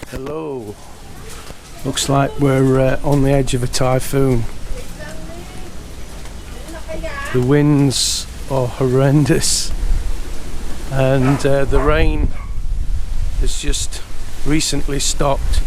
Hello. Looks like we're on the edge of a typhoon. The winds are horrendous, and the rain has just recently stopped,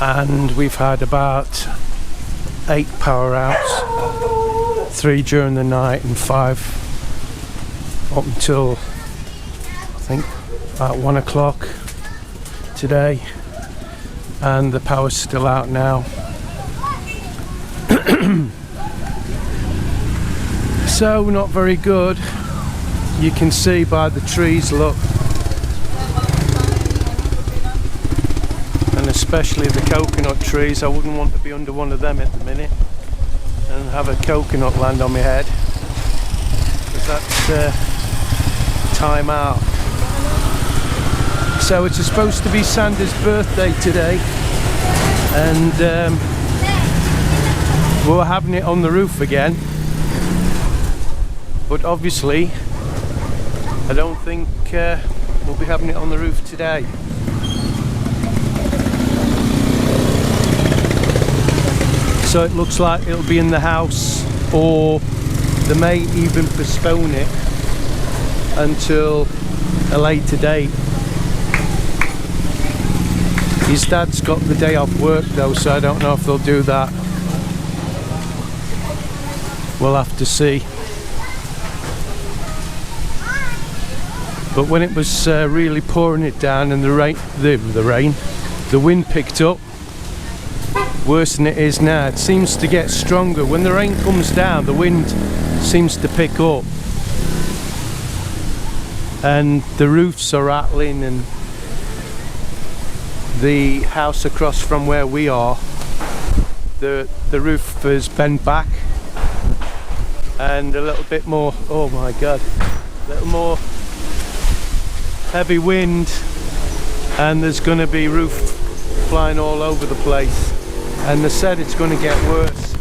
and we've had about 8 power outs, 3 during the night and 5 up until I think about 1 o'clock today, and the power's still out now. So not very good. You can see by the trees, look, and especially the coconut trees. I wouldn't want to be under one of them at the minute and have a coconut land on my head, because that's time out. So it's supposed to be Sandra's birthday today, and we're having it on the roof again, but obviously I don't think we'll be having it on the roof today. So it looks like it'll be in the house, or they may even postpone it until a later date. His dad's got the day off work though, so I don't know if they'll do that. We'll have to see. But when it was really pouring it down and the wind picked up, worse than it is now. It seems to get stronger. When the rain comes down, the wind seems to pick up, and the roofs are rattling, and the house across from where we are, the roof has bent back, and a little bit more, oh my god, a little more heavy wind, and there's going to be roof flying all over the place, and they said it's going to get worse.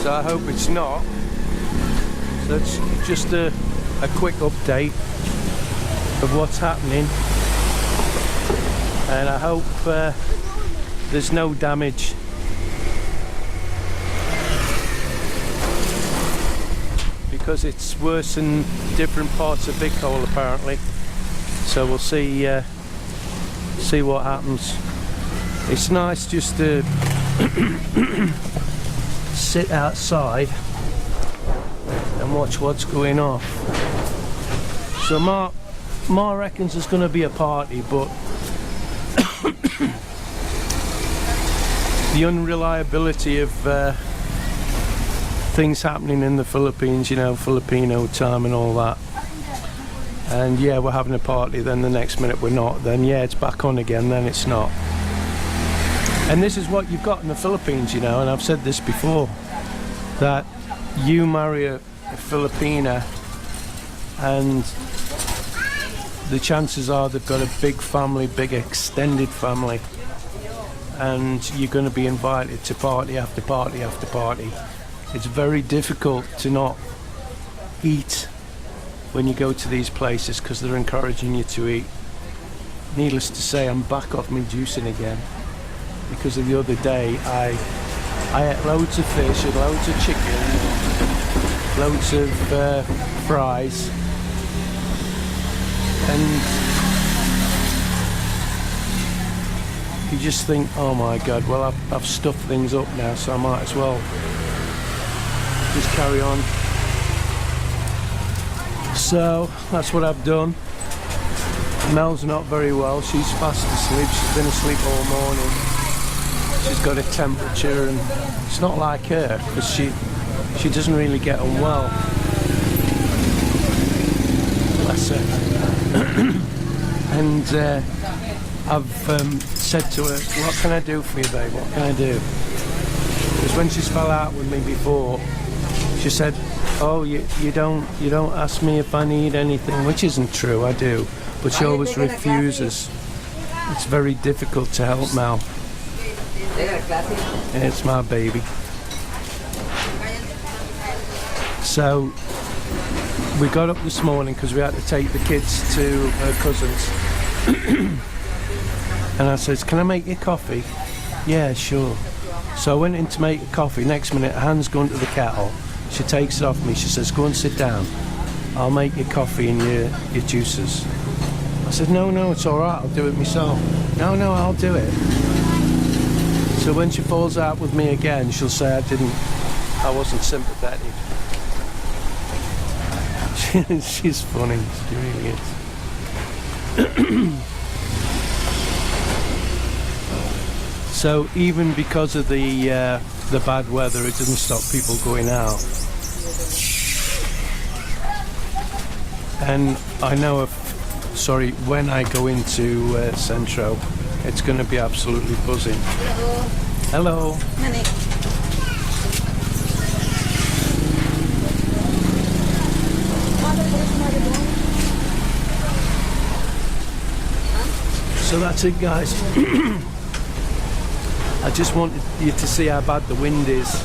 So I hope it's not. So it's just a quick update of what's happening, and I hope there's no damage. Because it's worse in different parts of Big Hole apparently, so we'll see what happens. It's nice just to sit outside and watch what's going on. So Ma reckons there's going to be a party, but the unreliability of things happening in the Philippines, you know, Filipino time and all that, and yeah, we're having a party, then the next minute we're not, then yeah, it's back on again, then it's not. And this is what you've got in the Philippines, you know, and I've said this before, that you marry a Filipina and the chances are they've got a big family, big extended family, and you're going to be invited to party after party after party. It's very difficult to not eat when you go to these places, because they're encouraging you to eat. Needless to say, I'm back off me juicing again, because of the other day I ate loads of fish and loads of chicken, loads of fries, and you just think, oh my god, well I've stuffed things up now, so I might as well just carry on. So that's what I've done. Mel's not very well, she's fast asleep, she's been asleep all morning. She's got a temperature, and it's not like her, because she doesn't really get unwell. Bless her. And I've said to her, what can I do for you, babe, what can I do? Because when she's fell out with me before, she said, oh, you don't ask me if I need anything, which isn't true, I do, but she always refuses. It's very difficult to help Mel, and it's my baby. So We got up this morning because we had to take the kids to her cousin's. And I says, can I make you coffee? Yeah, sure. So I went in to make a coffee. Next minute, her hand's gone to the kettle. She takes it off me. She says, go and sit down. I'll make your coffee and your juices. I said, no, it's all right. I'll do it myself. No, I'll do it. So when she falls out with me again, she'll say I wasn't sympathetic. She's funny. She really is. So even because of the bad weather, it doesn't stop people going out. And I know when I go into Centro, it's going to be absolutely buzzing. Hello. Hello. So that's it, guys. I just wanted you to see how bad the wind is.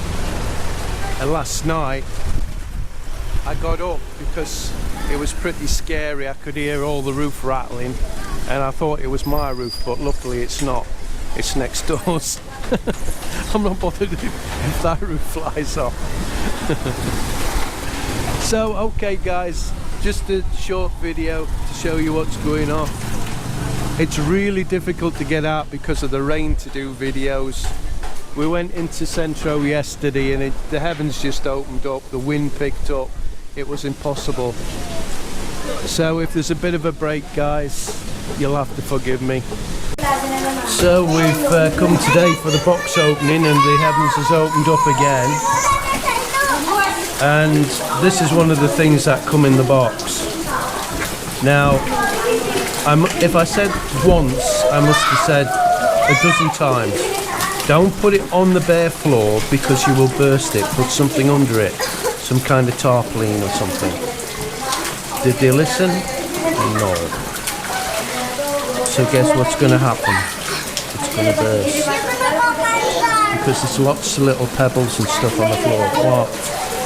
And last night I got up because it was pretty scary. I could hear all the roof rattling and I thought it was my roof, but luckily it's not. It's next door's. I'm not bothered if that roof flies off. So okay guys, just a short video to show you what's going on. It's really difficult to get out because of the rain to do videos. We went into Centro yesterday and the heavens just opened up, the wind picked up, it was impossible. So if there's a bit of a break guys, you'll have to forgive me. So we've come today for the box opening and the heavens has opened up again. And this is one of the things that come in the box. Now, if I said once, I must have said a dozen times. Don't put it on the bare floor because you will burst it. Put something under it, some kind of tarpaulin or something. Did they listen? No. So guess what's going to happen? It's going to burst. Because there's lots of little pebbles and stuff on the floor. What?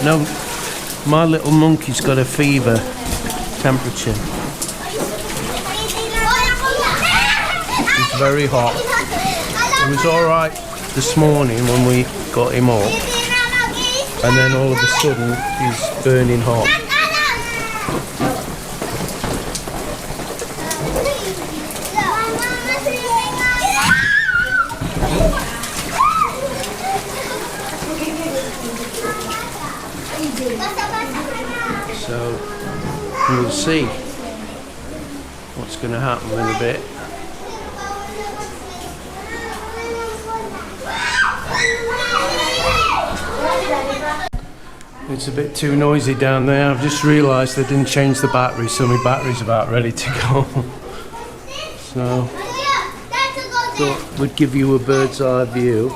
No, my little monkey's got a fever temperature. It's very hot. It was alright this morning when we got him up, and then all of a sudden he's burning hot. So we'll see what's going to happen in a bit. It's a bit too noisy down there. I've just realised they didn't change the battery, so my battery's about ready to go. So thought we'd give you a bird's eye view.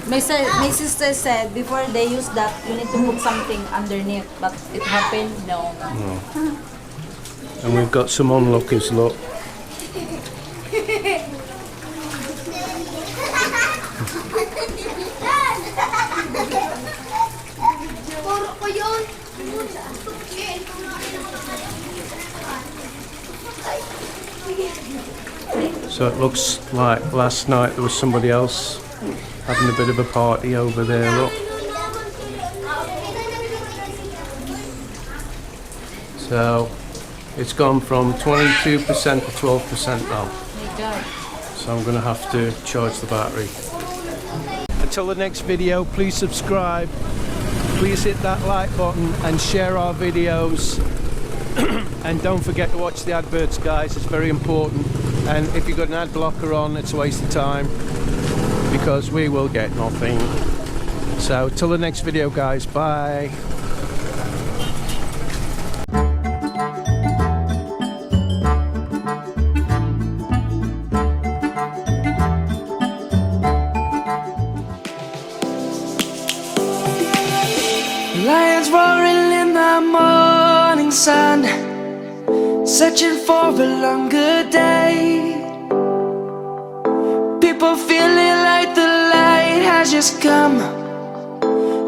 My sister said before they use that, you need to put something underneath, but it happened, no. And we've got some onlookers, look. So it looks like last night there was somebody else having a bit of a party over there, look. So it's gone from 22% to 12% now. So I'm going to have to charge the battery. Until the next video, please subscribe, please hit that like button and share our videos. And don't forget to watch the adverts, guys, it's very important. And if you've got an ad blocker on, it's a waste of time because we will get nothing. So till the next video guys, bye. Lions roaring in the morning sun, searching for a longer day. People feeling like the light has just come.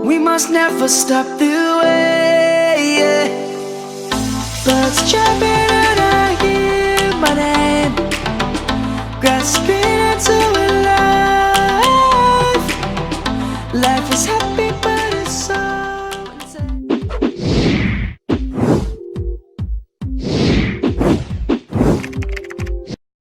We must never stop the way. birds chirping